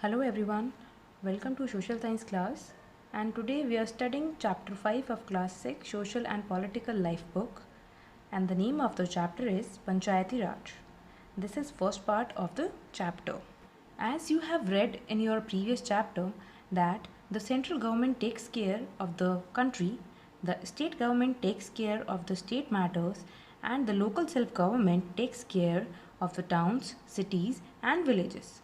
Hello everyone, welcome to Social Science class, and today we are studying chapter 5 of class 6 Social and Political Life book, and the name of the chapter is Panchayati Raj. This is first part of the chapter. As you have read in your previous chapter that the central government takes care of the country, the state government takes care of the state matters, and the local self-government takes care of the towns, cities and villages.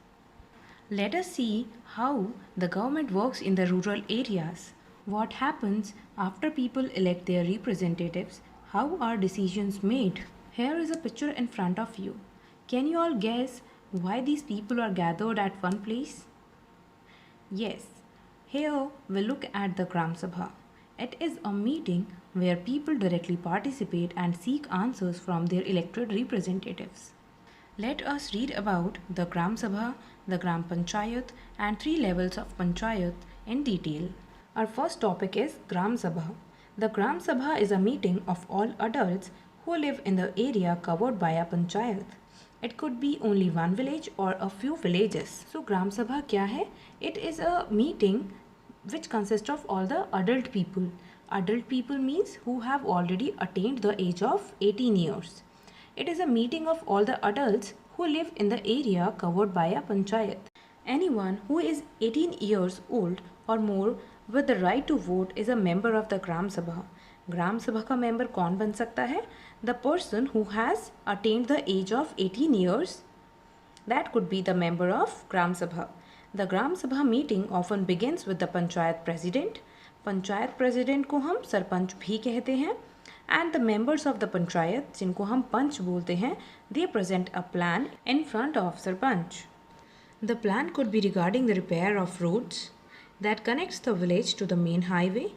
Let us see how the government works in the rural areas. What happens after people elect their representatives? How are decisions made? Here is a picture in front of you. Can you all guess why these people are gathered at one place? Yes, here we look at the Gram Sabha. It is a meeting where people directly participate and seek answers from their elected representatives. Let us read about the Gram Sabha, the Gram Panchayat and three levels of Panchayat in detail. Our first topic is Gram Sabha. The Gram Sabha is a meeting of all adults who live in the area covered by a Panchayat. It could be only one village or a few villages. So Gram Sabha क्या है? It is a meeting which consists of all the adult people. Adult people means who have already attained the age of 18 years. It is a meeting of all the adults who live in the area covered by a panchayat. Anyone who is 18 years old or more with the right to vote is a member of the Gram Sabha. Gram Sabha का member कौन बन सकता है? The person who has attained the age of 18 years. That could be the member of Gram Sabha. The Gram Sabha meeting often begins with the panchayat president. Panchayat president को हम सरपंच भी कहते हैं. And the members of the panchayat, जिनको हम पंच बोलते हैं, they present a plan in front of sarpanch. The plan could be regarding the repair of roads that connects the village to the main highway.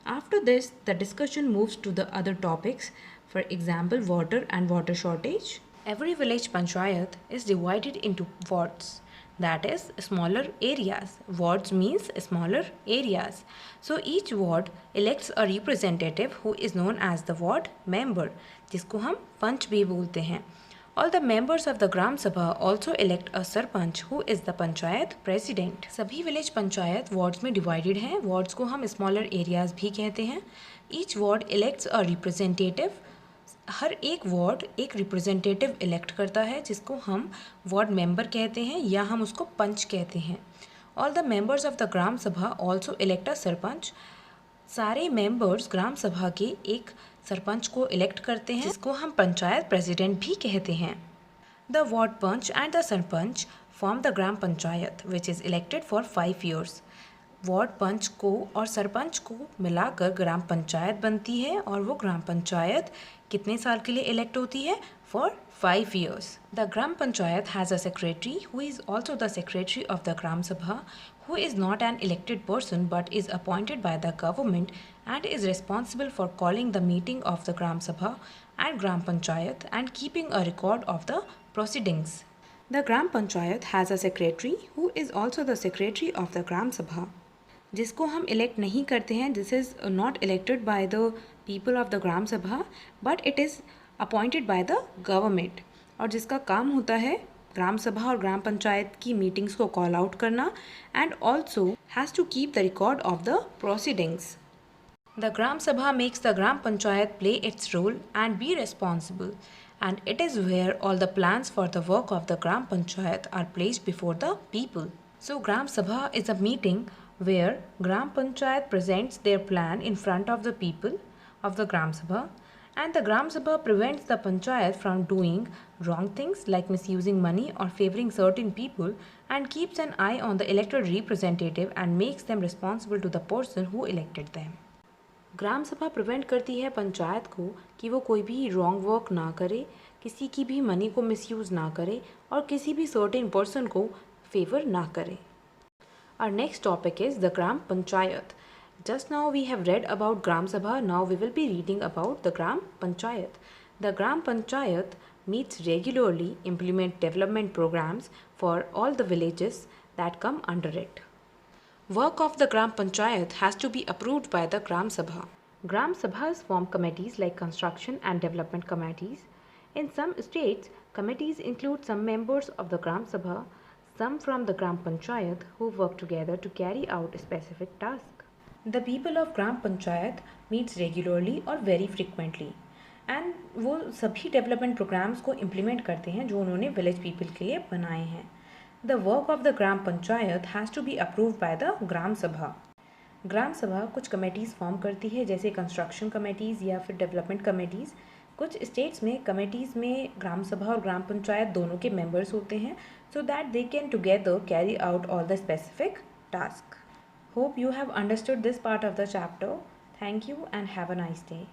After this, the discussion moves to the other topics, for example, water and water shortage. Every village panchayat is divided into wards. That is smaller areas. Wards means smaller areas. So each ward elects a representative who is known as the ward member, जिसको हम पंच भी बोलते हैं. All the members of the Gram Sabha also elect a sarpanch who is the panchayat president. सभी village panchayat wards में divided हैं. Wards को हम smaller areas भी कहते हैं. Each ward elects a representative. हर एक वार्ड एक रिप्रेजेंटेटिव इलेक्ट करता है जिसको हम वार्ड मेंबर कहते हैं या हम उसको पंच कहते हैं. All the members of the gram sabha also elect अ सरपंच. सारे मेंबर्स ग्राम सभा के एक सरपंच को इलेक्ट करते हैं जिसको हम पंचायत प्रेसिडेंट भी कहते हैं. The ward panch and the sarpanch form the gram panchayat which is elected for 5 years. Ward panch को और सरपंच को मिलाकर ग्राम पंचायत बनती है और वो ग्राम पंचायत कितने साल के लिए इलेक्ट होती है? For 5 years. The gram panchayat has a secretary who is also the secretary of the gram sabha who is not an elected person but is appointed by the government and is responsible for calling the meeting of the Gram Sabha and Gram Panchayat and keeping a record of the proceedings. The Gram Panchayat has a secretary who is also the secretary of the Gram Sabha. जिसको हम elect नहीं करते हैं, this is not elected by the people of the gram sabha but it is appointed by the government, और जिसका काम होता है ग्राम सभा और ग्राम पंचायत की मीटिंग्स को कॉल आउट करना and also has to keep the record of the proceedings. The gram sabha makes the gram panchayat play its role and be responsible, and it is where all the plans for the work of the Gram Panchayat are placed before the people. So Gram Sabha is a meeting where Gram Panchayat presents their plan in front of the people of the Gram Sabha, and the Gram Sabha prevents the Panchayat from doing wrong things like misusing money or favoring certain people, and keeps an eye on the elected representative and makes them responsible to the person who elected them. ग्राम सभा prevent करती है पंचायत को कि वो कोई भी wrong work ना करे, किसी की भी मनी को मिसयूज़ ना करे और किसी भी सर्टेन पर्सन को फेवर ना करे. Our next topic is the Gram Panchayat. Just now we have read about Gram Sabha, now we will be reading about the Gram Panchayat. The Gram Panchayat meets regularly, implement development programs for all the villages that come under it. Work of the Gram Panchayat has to be approved by the Gram Sabha. Gram Sabhas form committees like construction and development committees. In some states, committees include some members of the Gram Sabha. some from the Gram Panchayat who work together to carry out a specific task. The people of Gram Panchayat meets regularly or very frequently and वो सभी development programmes को implement करते हैं जो उन्होंने village people के लिए बनाए हैं. The work of the gram panchayat has to be approve by the gram sabha. Gram सभा कुछ कमेटीज़ फॉर्म करती है जैसे कंस्ट्रक्शन कमेटीज़ या फिर डेवलपमेंट कमेटीज़. कुछ स्टेट्स में कमेटीज़ में ग्राम सभा और ग्राम पंचायत दोनों के मेंबर्स होते हैं so that they can together carry out all the specific tasks. Hope you have understood this part of the chapter. Thank you and have a nice day.